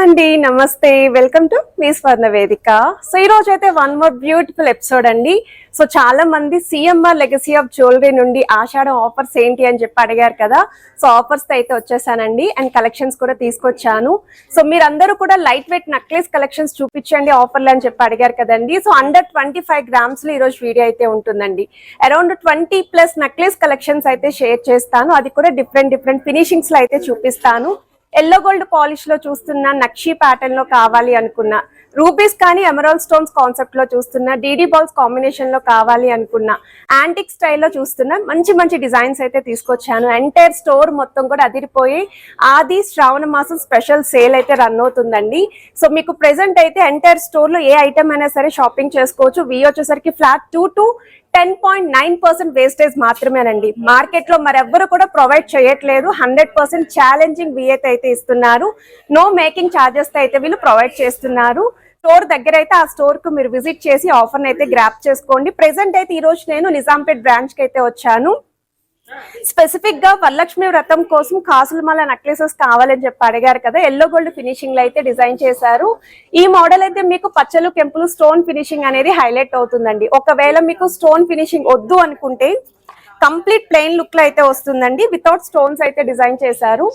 అండి నమస్తే welcome to me స్వర్ణ వేదిక. సో ఈ రోజు అయితే వన్ మోర్ బ్యూటిఫుల్ ఎపిసోడ్ అండి. సో చాలా మంది సిఎంఆర్ లెగసీ ఆఫ్ జ్యువెలరీ నుండి ఆషాఢం ఆఫర్స్ ఏంటి అని చెప్పి అడిగారు కదా. సో ఆఫర్స్ అయితే వచ్చేసానండి అండ్ కలెక్షన్స్ కూడా తీసుకొచ్చాను. సో మీరందరూ కూడా లైట్ వెయిట్ నెక్లెస్ కలెక్షన్స్ చూపించండి ఆఫర్లు అని చెప్పి అడిగారు కదండి. సో అండర్ 25 grams లో ఈ రోజు వీడియో అయితే ఉంటుందండి. అరౌండ్ 20+ నెక్లెస్ కలెక్షన్స్ అయితే షేర్ చేస్తాను. అది కూడా డిఫరెంట్ ఫినిషింగ్స్ లో అయితే చూపిస్తాను. ఎల్లో గోల్డ్ పాలిష్ లో చూస్తున్న నక్షి ప్యాటర్న్ లో కావాలి అనుకున్నా, రూబీస్ కానీ ఎమరాల్డ్ స్టోన్స్ కాన్సెప్ట్ లో చూస్తున్నా, డీడీ బాల్స్ కాంబినేషన్ లో కావాలి అనుకున్నా, యాంటిక్ స్టైల్లో చూస్తున్నా మంచి డిజైన్స్ అయితే తీసుకొచ్చాను. ఎంటైర్ స్టోర్ మొత్తం కూడా అదిరిపోయి ఆది శ్రావణ మాసం స్పెషల్ సేల్ అయితే రన్ అవుతుందండి. సో మీకు ప్రెసెంట్ అయితే ఎంటైర్ స్టోర్ లో ఏ ఐటమ్ అయినా సరే షాపింగ్ చేసుకోవచ్చు. వి వచ్చేసరికి ఫ్లాట్ 2 to 10.9% వేస్టేజ్ మాత్రమేనండి. మార్కెట్ లో మరెవ్వరు కూడా ప్రొవైడ్ చేయట్లేదు. 100% ఛాలెంజింగ్ విఏత్ అయితే ఇస్తున్నారు. నో మేకింగ్ ఛార్జెస్ అయితే వీళ్ళు ప్రొవైడ్ చేస్తున్నారు. స్టోర్ దగ్గర అయితే ఆ స్టోర్ కు మీరు విజిట్ చేసి ఆఫర్ అయితే గ్రాప్ చేసుకోండి. ప్రెసెంట్ అయితే ఈ రోజు నేను నిజాంపేట్ బ్రాంచ్ కి అయితే వచ్చాను. స్పెసిఫిక్ గా వరలక్ష్మి వ్రతం కోసం కాసులమాల నెక్లెసెస్ కావాలని చెప్పి అడిగారు కదా. ఎల్లో గోల్డ్ ఫినిషింగ్ లో అయితే డిజైన్ చేశారు. ఈ మోడల్ అయితే మీకు పచ్చలు కెంపులు స్టోన్ ఫినిషింగ్ అనేది హైలైట్ అవుతుందండి. ఒకవేళ మీకు స్టోన్ ఫినిషింగ్ వద్దు అనుకుంటే కంప్లీట్ ప్లెయిన్ లుక్ లో అయితే వస్తుందండి. వితౌట్ స్టోన్స్ అయితే డిజైన్ చేశారు.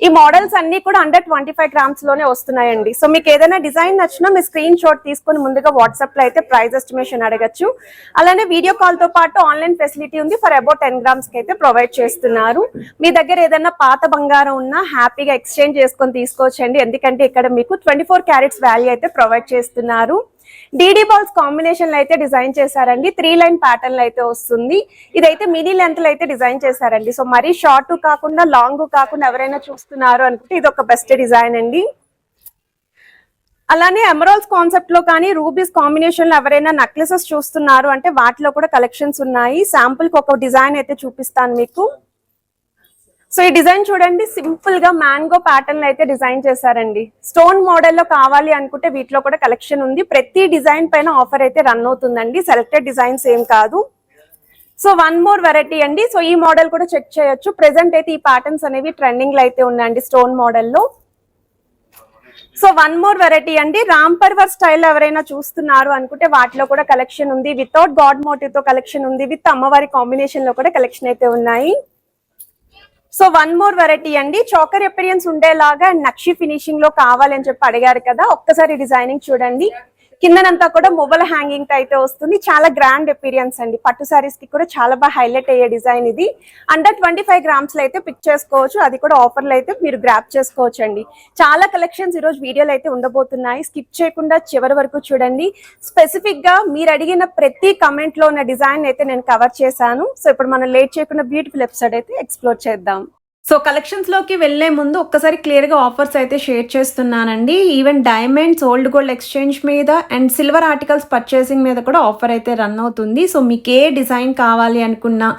ఈ మోడల్స్ అన్ని కూడా అండర్ 25 grams లోనే వస్తున్నాయండి. సో మీకు ఏదైనా డిజైన్ నచ్చినా మీ స్క్రీన్ షాట్ తీసుకుని ముందుగా వాట్సాప్ లో అయితే ప్రైస్ ఎస్టిమేషన్ అడగచ్చు. అలానే వీడియో కాల్ తో పాటు ఆన్లైన్ ఫెసిలిటీ ఉంది. ఫర్ అబౌట్ 10 grams కి అయితే ప్రొవైడ్ చేస్తున్నారు. మీ దగ్గర ఏదైనా పాత బంగారం ఉన్నా హ్యాపీగా ఎక్స్చేంజ్ చేసుకొని తీసుకోవచ్చండి. ఎందుకంటే ఇక్కడ మీకు 24 carats వాల్యూ అయితే ప్రొవైడ్ చేస్తున్నారు. డీడీ బాల్స్ కాంబినేషన్ లో అయితే డిజైన్ చేశారండి. 3 line ప్యాటర్న్ లో అయితే వస్తుంది. ఇదైతే మినీ లెంత్ లో అయితే డిజైన్ చేశారండి. సో మరీ షార్ట్ కాకుండా లాంగ్ కాకుండా ఎవరైనా చూస్తున్నారు అనుకుంటే ఇది ఒక బెస్ట్ డిజైన్ అండి. అలానే ఎమరాల్డ్స్ కాన్సెప్ట్ లో కానీ రూబీస్ కాంబినేషన్ లో ఎవరైనా నెక్లెసెస్ చూస్తున్నారు అంటే వాటిలో కూడా కలెక్షన్స్ ఉన్నాయి. శాంపుల్ కి ఒక డిజైన్ అయితే చూపిస్తాను మీకు. సో ఈ డిజైన్ చూడండి, సింపుల్ గా మ్యాంగో ప్యాటర్న్ లో అయితే డిజైన్ చేశారండి. స్టోన్ మోడల్ లో కావాలి అనుకుంటే వీటిలో కూడా కలెక్షన్ ఉంది. ప్రతి డిజైన్ పైన ఆఫర్ అయితే రన్ అవుతుందండి. సెలెక్టెడ్ డిజైన్స్ ఏం కాదు. సో వన్ మోర్ వెరైటీ అండి. సో ఈ మోడల్ కూడా చెక్ చేయొచ్చు. ప్రెసెంట్ అయితే ఈ ప్యాటర్న్స్ అనేవి ట్రెండింగ్ లో అయితే ఉన్నాయండి స్టోన్ మోడల్లో. సో వన్ మోర్ వెరైటీ అండి. రామ్ పర్వర్ స్టైల్ ఎవరైనా చూస్తున్నారు అనుకుంటే వాటిలో కూడా కలెక్షన్ ఉంది. వితౌట్ గాడ్ మోటివ్ తో కలెక్షన్ ఉంది. విత్ అమ్మవారి కాంబినేషన్ లో కూడా కలెక్షన్ అయితే ఉన్నాయి. సో వన్ మోర్ వెరైటీ అండి. చోకర్ ఎపీరియన్స్ ఉండేలాగా నక్షి ఫినిషింగ్ లో కావాలని చెప్పి అడిగారు కదా. ఒక్కసారి డిజైనింగ్ చూడండి. కిందనంతా కూడా మొబైల్ హ్యాంగింగ్ తో అయితే వస్తుంది. చాలా గ్రాండ్ ఎపీరియన్స్ అండి. పట్టు సారీస్ కి కూడా చాలా బాగా హైలైట్ అయ్యే డిజైన్ ఇది. అండర్ 25 grams లో అయితే పిక్ చేసుకోవచ్చు. అది కూడా ఆఫర్లు అయితే మీరు గ్రాప్ చేసుకోవచ్చు అండి. చాలా కలెక్షన్స్ ఈ రోజు వీడియోలో అయితే ఉండబోతున్నాయి. స్కిప్ చేయకుండా చివరి వరకు చూడండి. స్పెసిఫిక్ గా మీరు అడిగిన ప్రతి కమెంట్ లో ఉన్న డిజైన్ అయితే నేను కవర్ చేశాను. సో ఇప్పుడు మనం లేట్ చేయకుండా బ్యూటిఫుల్ ఎపిసోడ్ అయితే ఎక్స్ప్లోర్ చేద్దాం. సో కలెక్షన్స్ లోకి వెళ్లే ముందు ఒక్కసారి క్లియర్ గా ఆఫర్స్ అయితే షేర్ చేస్తున్నానండి. Even diamonds, old gold exchange మీద అండ్ సిల్వర్ ఆర్టికల్స్ పర్చేసింగ్ మీద కూడా ఆఫర్ అయితే రన్ అవుతుంది. సో మీకు ఏ డిజైన్ కావాలి అనుకున్నా,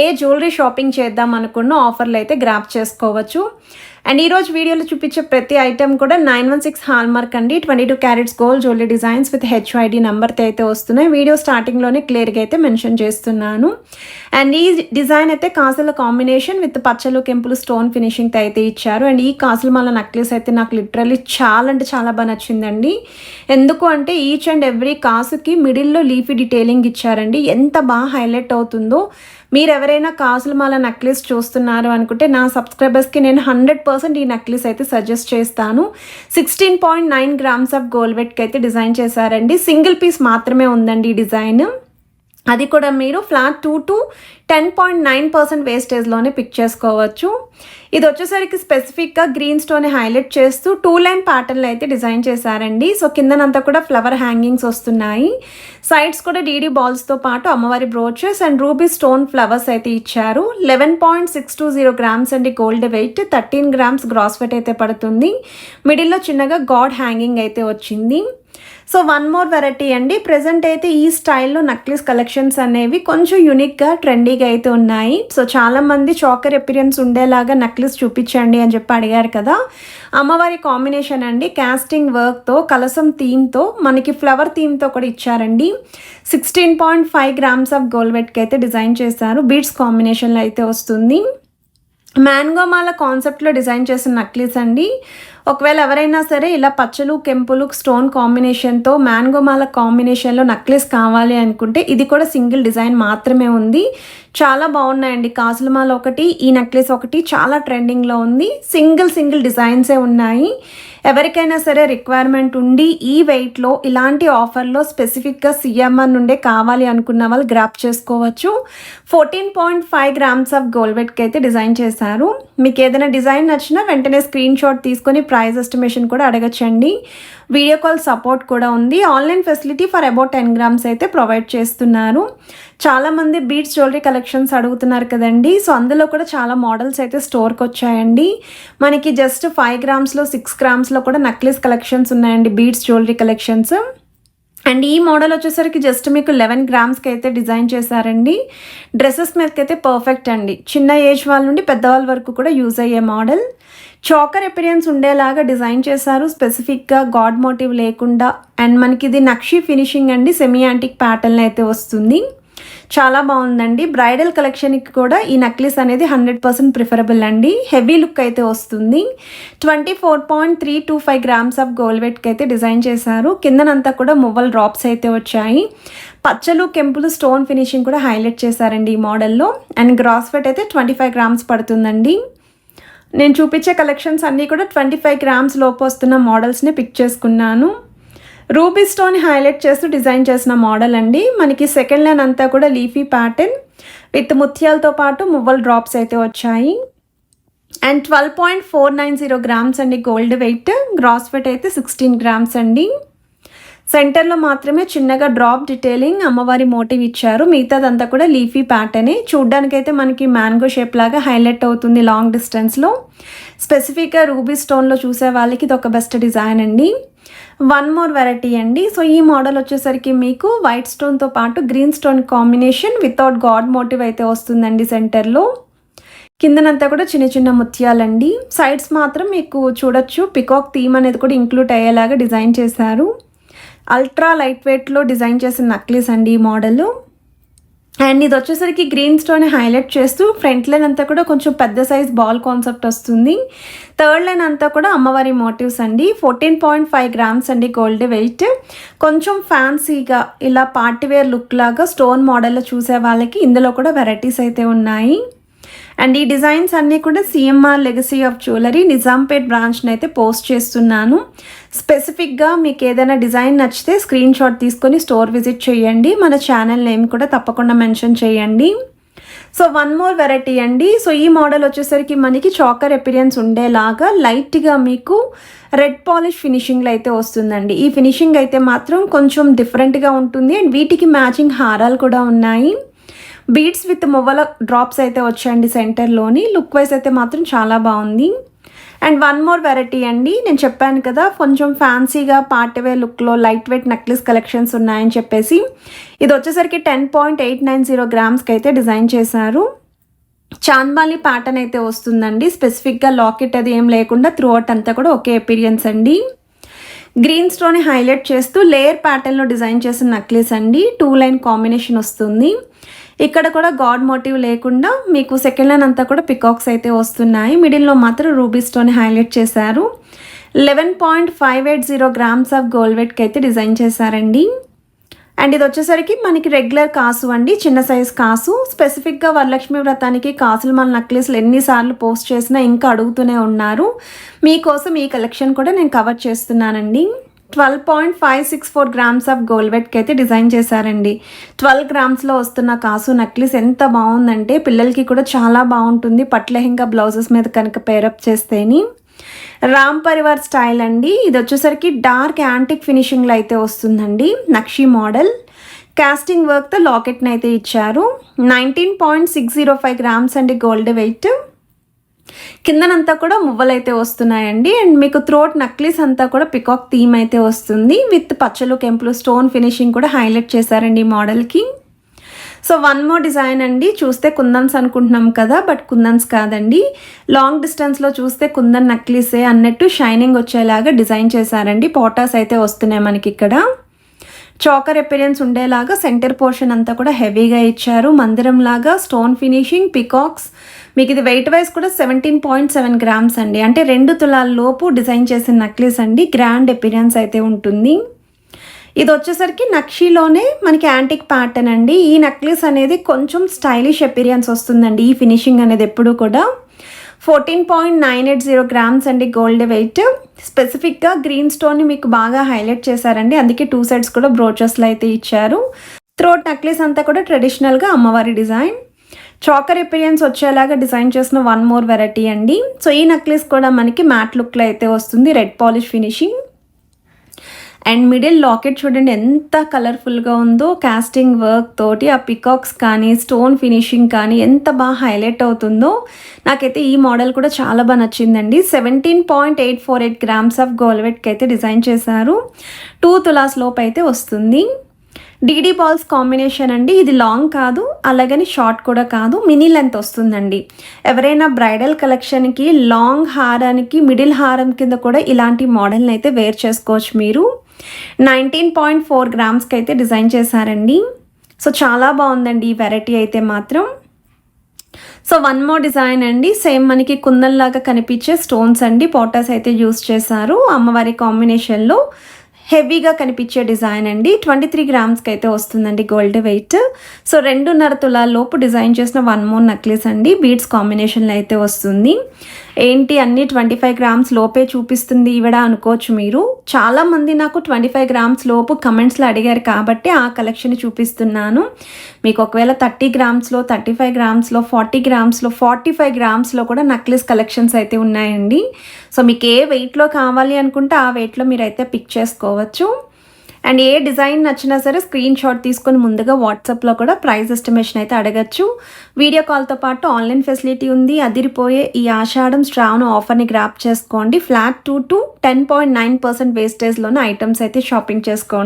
ఏ జ్యువెలరీ షాపింగ్ చేద్దాం అనుకున్నా ఆఫర్లు అయితే గ్రాప్ చేసుకోవచ్చు. అండ్ ఈ రోజు వీడియోలో చూపించే ప్రతి ఐటమ్ కూడా 916 హాల్మార్క్ అండి. 22 carats gold jewellery designs with HYD నెంబర్తో అయితే వస్తున్నాయి. వీడియో స్టార్టింగ్లోనే క్లియర్గా అయితే మెన్షన్ చేస్తున్నాను. అండ్ ఈ డిజైన్ అయితే కాసుల కాంబినేషన్ విత్ పచ్చలు కెంపులు స్టోన్ ఫినిషింగ్తో అయితే ఇచ్చారు. అండ్ ఈ కాసులమాల నెక్లెస్ అయితే నాకు లిటరల్లీ చాలా అంటే చాలా బాగా నచ్చిందండి. ఎందుకు అంటే ఈచ్ అండ్ ఎవ్రీ కాసుకి మిడిల్లో లీఫీ డీటెయిలింగ్ ఇచ్చారండి. ఎంత బాగా హైలైట్ అవుతుందో. మీరు ఎవరైనా కాసులమాల నెక్లెస్ చూస్తున్నారు అనుకుంటే నా సబ్స్క్రైబర్స్కి నేను 100% ఈ నెక్లెస్ అయితే సజెస్ట్ చేస్తాను. 16.9 grams ఆఫ్ గోల్డ్ వెయిట్కి అయితే డిజైన్ చేశారండి. సింగిల్ పీస్ మాత్రమే ఉందండి ఈ డిజైన్. అది కూడా మీరు ఫ్లాట్ 2 to 10.9% వేస్టేజ్లోనే పిక్ చేసుకోవచ్చు. ఇది వచ్చేసరికి స్పెసిఫిక్గా గ్రీన్ స్టోన్ హైలైట్ చేస్తూ 2 line ప్యాటర్న్లో అయితే డిజైన్ చేశారండి. సో కిందనంతా కూడా ఫ్లవర్ హ్యాంగింగ్స్ వస్తున్నాయి. సైడ్స్ కూడా డీడీ బాల్స్తో పాటు అమ్మవారి brooches and ruby stone flowers అయితే ఇచ్చారు. 11.620 grams అండి gold weight. 13 grams gross weight అయితే పడుతుంది. మిడిల్లో చిన్నగా గాడ్ హ్యాంగింగ్ అయితే వచ్చింది. సో వన్ మోర్ వెరైటీ అండి. ప్రెసెంట్ అయితే ఈ స్టైల్లో నెక్లెస్ కలెక్షన్స్ అనేవి కొంచెం యూనిక్గా ట్రెండీగా అయితే ఉన్నాయి. సో చాలామంది చోకర్ ఎపీరియన్స్ ఉండేలాగా నెక్లెస్ చూపించండి అని చెప్పి అడిగారు కదా. అమ్మవారి కాంబినేషన్ అండి. కాస్టింగ్ వర్క్తో కలసం థీమ్తో మనకి ఫ్లవర్ థీమ్తో కూడా ఇచ్చారండి. 16.5 grams ఆఫ్ గోల్డ్ వెయిట్కి అయితే డిజైన్ చేశారు. బీడ్స్ కాంబినేషన్లో అయితే వస్తుంది. మ్యాంగో మాల కాన్సెప్ట్లో డిజైన్ చేసిన నెక్లెస్ అండి. ఒకవేళ ఎవరైనా సరే ఇలా పచ్చలు కెంపులు స్టోన్ కాంబినేషన్తో మ్యాంగో మాల కాంబినేషన్లో నెక్లెస్ కావాలి అనుకుంటే ఇది కూడా సింగిల్ డిజైన్ మాత్రమే ఉంది. చాలా బాగున్నాయండి. కాసుల మాల ఒకటి, ఈ నెక్లెస్ ఒకటి చాలా ట్రెండింగ్లో ఉంది. సింగిల్ డిజైన్సే ఉన్నాయి. ఎవరికైనా సరే రిక్వైర్మెంట్ ఉండి ఈ వెయిట్లో ఇలాంటి ఆఫర్లో స్పెసిఫిక్గా సిఎంఆర్ నుండే కావాలి అనుకున్న వాళ్ళు గ్రాప్ చేసుకోవచ్చు. 14.5 గ్రామ్స్ ఆఫ్ గోల్డ్ వెయిట్కి అయితే డిజైన్ చేశారు. మీకు ఏదైనా డిజైన్ నచ్చినా వెంటనే స్క్రీన్ షాట్ తీసుకొని ప్రైస్ ఎస్టిమేషన్ కూడా అడగచ్చండి. వీడియో కాల్ సపోర్ట్ కూడా ఉంది. Online facility for about 10 grams అయితే ప్రొవైడ్ చేస్తున్నారు. చాలామంది బీడ్స్ జ్యువెలరీ కలెక్షన్స్ అడుగుతున్నారు కదండి. సో అందులో కూడా చాలా మోడల్స్ అయితే స్టోర్కి వచ్చాయండి. మనకి జస్ట్ 5 గ్రామ్స్లో 6 గ్రామ్స్లో కూడా నెక్లెస్ కలెక్షన్స్ ఉన్నాయండి, బీడ్స్ జ్యువెలరీ కలెక్షన్స్. అండ్ ఈ మోడల్ వచ్చేసరికి జస్ట్ మీకు 11 గ్రామ్స్కి అయితే డిజైన్ చేశారండి. డ్రెస్సెస్ మీదకి అయితే పర్ఫెక్ట్ అండి. చిన్న ఏజ్ వాళ్ళ నుండి పెద్దవాళ్ళ వరకు కూడా యూజ్ అయ్యే మోడల్. చాకర్ అపిరియన్స్ ఉండేలాగా డిజైన్ చేశారు స్పెసిఫిక్గా, గాడ్ మోటివ్ లేకుండా. అండ్ మనకి ఇది నక్షి ఫినిషింగ్ అండి, సెమీ యాంటిక్ ప్యాటర్న్ అయితే వస్తుంది. చాలా బాగుందండి. బ్రైడల్ కలెక్షన్కి కూడా ఈ నెక్లెస్ అనేది 100% ప్రిఫరబుల్ అండి. హెవీ లుక్ అయితే వస్తుంది. 24.325 గ్రామ్స్ ఆఫ్ గోల్డ్ వెయిట్కి అయితే డిజైన్ చేశారు. కిందనంతా కూడా మువ్వల్ డ్రాప్స్ అయితే వచ్చాయి. పచ్చలు కెంపులు స్టోన్ ఫినిషింగ్ కూడా హైలైట్ చేశారండి ఈ మోడల్లో. అండ్ గ్రాస్ వెయిట్ అయితే 25 గ్రామ్స్ పడుతుందండి. నేను చూపించే కలెక్షన్స్ అన్నీ కూడా 25 గ్రామ్స్ లోపు వస్తున్న మోడల్స్ని పిక్ చేసుకున్నాను. రూబీ స్టోన్ హైలైట్ చేస్తూ డిజైన్ చేసిన మోడల్ అండి. మనకి సెకండ్ లైన్ అంతా కూడా లీఫీ ప్యాటర్న్ విత్ ముత్యాలతో పాటు మువ్వల్ డ్రాప్స్ అయితే వచ్చాయి. అండ్ 12.490 గ్రామ్స్ అండి గోల్డ్ వెయిట్. గ్రాస్ వెయిట్ అయితే 16 గ్రామ్స్ అండి. సెంటర్లో మాత్రమే చిన్నగా డ్రాప్ డీటెయిలింగ్ అమ్మవారి మోటివ్ ఇచ్చారు. మిగతాదంతా కూడా లీఫీ ప్యాటర్నే. చూడ్డానికైతే మనకి మ్యాంగో షేప్ లాగా హైలైట్ అవుతుంది లాంగ్ డిస్టెన్స్లో. స్పెసిఫిక్గా రూబీ స్టోన్లో చూసే వాళ్ళకి ఇది ఒక బెస్ట్ డిజైన్ అండి. వన్ మోర్ వెరైటీ అండి. సో ఈ మోడల్ వచ్చేసరికి మీకు వైట్ స్టోన్తో పాటు green stone combination without god motive అయితే వస్తుందండి. సెంటర్లో కిందనంతా కూడా చిన్న చిన్న ముత్యాలండి. సైడ్స్ మాత్రం మీకు చూడొచ్చు పికాక్ థీమ్ అనేది కూడా ఇంక్లూడ్ అయ్యేలాగా డిజైన్ చేశారు. అల్ట్రా లైట్ వెయిట్లో డిజైన్ చేసిన నెక్లెస్ అండి ఈ మోడల్. అండ్ ఇది వచ్చేసరికి గ్రీన్ స్టోన్ హైలైట్ చేస్తూ ఫ్రంట్ లైన్ అంతా కూడా కొంచెం పెద్ద సైజ్ బాల్ కాన్సెప్ట్ వస్తుంది. థర్డ్ లైన్ అంతా కూడా అమ్మవారి మోటివ్స్ అండి. 14.5 గ్రామ్స్ అండి గోల్డ్ వెయిట్. కొంచెం ఫ్యాన్సీగా ఇలా పార్టీవేర్ లుక్ లాగా స్టోన్ మోడల్లో చూసే వాళ్ళకి ఇందులో కూడా వెరైటీస్ అయితే ఉన్నాయి. అండ్ ఈ డిజైన్స్ అన్నీ కూడా CMR legacy of jewellery Nizampet బ్రాంచ్ని అయితే పోస్ట్ చేస్తున్నాను. స్పెసిఫిక్గా మీకు ఏదైనా డిజైన్ నచ్చితే స్క్రీన్ షాట్ తీసుకొని స్టోర్ విజిట్ చేయండి. మన ఛానల్ నేమ్ కూడా తప్పకుండా మెన్షన్ చేయండి. సో వన్ మోర్ వెరైటీ అండి. సో ఈ మోడల్ వచ్చేసరికి మనకి చాకర్ అపిరియన్స్ ఉండేలాగా లైట్గా మీకు రెడ్ పాలిష్ ఫినిషింగ్లో అయితే వస్తుందండి. ఈ ఫినిషింగ్ అయితే మాత్రం కొంచెం డిఫరెంట్గా ఉంటుంది. అండ్ వీటికి మ్యాచింగ్ హారాలు కూడా ఉన్నాయి. బీడ్స్ విత్ మువ్వల డ్రాప్స్ అయితే వచ్చాయండి సెంటర్లోని. లుక్ వైజ్ అయితే మాత్రం చాలా బాగుంది. అండ్ వన్ మోర్ వెరైటీ అండి. నేను చెప్పాను కదా కొంచెం ఫ్యాన్సీగా పార్టీవేర్ లుక్లో లైట్ వెయిట్ నెక్లెస్ కలెక్షన్స్ ఉన్నాయని చెప్పేసి. ఇది వచ్చేసరికి 10.890 గ్రామ్స్కి అయితే డిజైన్ చేశారు. చాంద్బాలి ప్యాటర్న్ అయితే వస్తుందండి. స్పెసిఫిక్గా లాకెట్ అది ఏం లేకుండా త్రూ అవుట్ అంతా కూడా ఒకే అపీరియన్స్ అండి. గ్రీన్ స్టోన్ హైలైట్ చేస్తూ లేయర్ ప్యాటర్న్లో డిజైన్ చేసిన నెక్లెస్ అండి. 2 లైన్ కాంబినేషన్ వస్తుంది. ఇక్కడ కూడా గాడ్ మోటివ్ లేకుండా మీకు సెకండ్ లైన్ అంతా కూడా పికాక్స్ అయితే వస్తున్నాయి. మిడిల్లో మాత్రం రూబీ స్టోన్ హైలైట్ చేశారు. 11.580 గ్రామ్స్ ఆఫ్ గోల్డ్ వెయిట్కి అయితే డిజైన్ చేశారండి. అండ్ ఇది వచ్చేసరికి మనకి రెగ్యులర్ కాసు అండి, చిన్న సైజ్ కాసు. స్పెసిఫిక్గా వరలక్ష్మి వ్రతానికి కాసులు మన నెక్లెస్లు ఎన్నిసార్లు పోస్ట్ చేసినా ఇంకా అడుగుతూనే ఉన్నారు. మీకోసం ఈ కలెక్షన్ కూడా నేను కవర్ చేస్తున్నానండి. 12.564 గ్రామ్స్ ఆఫ్ గోల్డ్ వెయిట్కి అయితే డిజైన్ చేశారండి. 12 గ్రామ్స్లో వస్తున్న కాసు నెక్లెస్ ఎంత బాగుందంటే పిల్లలకి కూడా చాలా బాగుంటుంది. పట్టు లెహంగా బ్లౌజెస్ మీద కనుక పేరప్ చేస్తేని. రామ్ పరివార్ స్టైల్ అండి. ఇది వచ్చేసరికి డార్క్ యాంటిక్ ఫినిషింగ్లో అయితే వస్తుందండి. నక్షి మోడల్ కాస్టింగ్ వర్క్తో లాకెట్ని అయితే ఇచ్చారు. 19.605 గ్రామ్స్ అండి గోల్డ్ వెయిట్. కిందనంతా కూడా మువ్వలైతే వస్తున్నాయండి. అండ్ మీకు థ్రోట్ నెక్లెస్ అంతా కూడా పికాక్ థీమ్ అయితే వస్తుంది. విత్ పచ్చలు కెంపులు స్టోన్ ఫినిషింగ్ కూడా హైలైట్ చేశారండి ఈ మోడల్కి. సో వన్ మోర్ డిజైన్ అండి. చూస్తే కుందన్స్ అనుకుంటున్నాం కదా, బట్ కుందన్స్ కాదండి. లాంగ్ డిస్టెన్స్లో చూస్తే కుందన్ నెక్లెసే అన్నట్టు షైనింగ్ వచ్చేలాగా డిజైన్ చేశారండి. పోటాస్ అయితే వస్తున్నాయి మనకి ఇక్కడ. చాకర్ అపిరియన్స్ ఉండేలాగా సెంటర్ పోర్షన్ అంతా కూడా హెవీగా ఇచ్చారు. మందిరం లాగా స్టోన్ ఫినిషింగ్ పికాక్స్ మీకు ఇది వెయిట్ వైజ్ కూడా 17.7 గ్రామ్స్ అండి. అంటే 2 తులాల లోపు డిజైన్ చేసిన నెక్లెస్ అండి. గ్రాండ్ అపిరియన్స్ అయితే ఉంటుంది. ఇది వచ్చేసరికి నక్షీలోనే మనకి యాంటిక్ ప్యాటర్న్ అండి. ఈ నెక్లెస్ అనేది కొంచెం స్టైలిష్ అపిరియన్స్ వస్తుందండి. ఈ ఫినిషింగ్ అనేది ఎప్పుడు కూడా 14.980 గ్రామ్స్ అండి గోల్డ్ వెయిట్. స్పెసిఫిక్గా గ్రీన్ స్టోన్ని మీకు బాగా హైలైట్ చేశారండి. అందుకే 2 సైడ్స్ కూడా బ్రోచెస్లో అయితే ఇచ్చారు. థ్రోట్ నెక్లెస్ అంతా కూడా ట్రెడిషనల్గా అమ్మవారి డిజైన్. చాకర్ ఎపిరియన్స్ వచ్చేలాగా డిజైన్ చేసిన వన్ మోర్ వెరైటీ అండి. సో ఈ నెక్లెస్ కూడా మనకి మ్యాట్ లుక్లో అయితే వస్తుంది. Red polish finishing and middle locket చూడండి ఎంత కలర్ఫుల్గా ఉందో. కాస్టింగ్ వర్క్ తోటి ఆ పికాక్స్ కానీ స్టోన్ ఫినిషింగ్ కానీ ఎంత బాగా హైలైట్ అవుతుందో. నాకైతే ఈ మోడల్ కూడా చాలా బాగా నచ్చిందండి. 17.848 గ్రామ్స్ ఆఫ్ గోల్డ్ వెయిట్కి అయితే డిజైన్ చేశారు. 2 తులాస్ లోపు అయితే వస్తుంది. డీడీ బాల్స్ కాంబినేషన్ అండి. ఇది లాంగ్ కాదు, అలాగని షార్ట్ కూడా కాదు, మినీ లెంత్ వస్తుందండి. ఎవరైనా బ్రైడల్ కలెక్షన్కి లాంగ్ హారానికి మిడిల్ హారం కింద కూడా ఇలాంటి మోడల్ని అయితే వేర్ చేసుకోవచ్చు మీరు. 19.4 గ్రామ్స్కి అయితే డిజైన్ చేశారండి. సో చాలా బాగుందండి ఈ వెరైటీ అయితే మాత్రం. సో వన్ మోర్ డిజైన్ అండి. సేమ్ మనకి కుందన్లాగా కనిపించే స్టోన్స్ అండి. పోటాస్ అయితే యూస్ చేశారు. అమ్మవారి కాంబినేషన్లో హెవీగా కనిపించే డిజైన్ అండి. 23 గ్రామ్స్కి అయితే వస్తుందండి గోల్డ్ వెయిట్. సో 2.5 తులాల లోపు డిజైన్ చేసిన వన్ మోర్ నెక్లెస్ అండి. బీడ్స్ కాంబినేషన్లో అయితే వస్తుంది. ఏంటి అన్ని 25 గ్రామ్స్ లోపే చూపిస్తుంది ఈవిడ అనుకోవచ్చు మీరు. చాలామంది నాకు 25 గ్రామ్స్ లోపు కమెంట్స్లో అడిగారు కాబట్టి ఆ కలెక్షన్ చూపిస్తున్నాను. మీకు ఒకవేళ 30 గ్రామ్స్లో, 35 గ్రామ్స్లో, 40 గ్రామ్స్లో, 45 గ్రామ్స్లో కూడా నెక్లెస్ కలెక్షన్స్ అయితే ఉన్నాయండి. సో మీకు ఏ వెయిట్లో కావాలి అనుకుంటే ఆ వెయిట్లో మీరు అయితే పిక్ చేసుకోవచ్చు. అండ్ ఏ డిజైన్ నచ్చినా సరే స్క్రీన్ షాట్ తీసుకొని ముందుగా వాట్సాప్లో కూడా ప్రైస్ ఎస్టిమేషన్ అయితే అడగచ్చు. వీడియో కాల్తో పాటు ఆన్లైన్ ఫెసిలిటీ ఉంది. అదిరిపోయే ఈ ఆషాఢం శ్రావణ ఆఫర్ని గ్రాప్ చేసుకోండి. ఫ్లాట్ 2 to 10.9% వేస్టేజ్లోనే ఐటమ్స్ అయితే షాపింగ్ చేసుకోండి.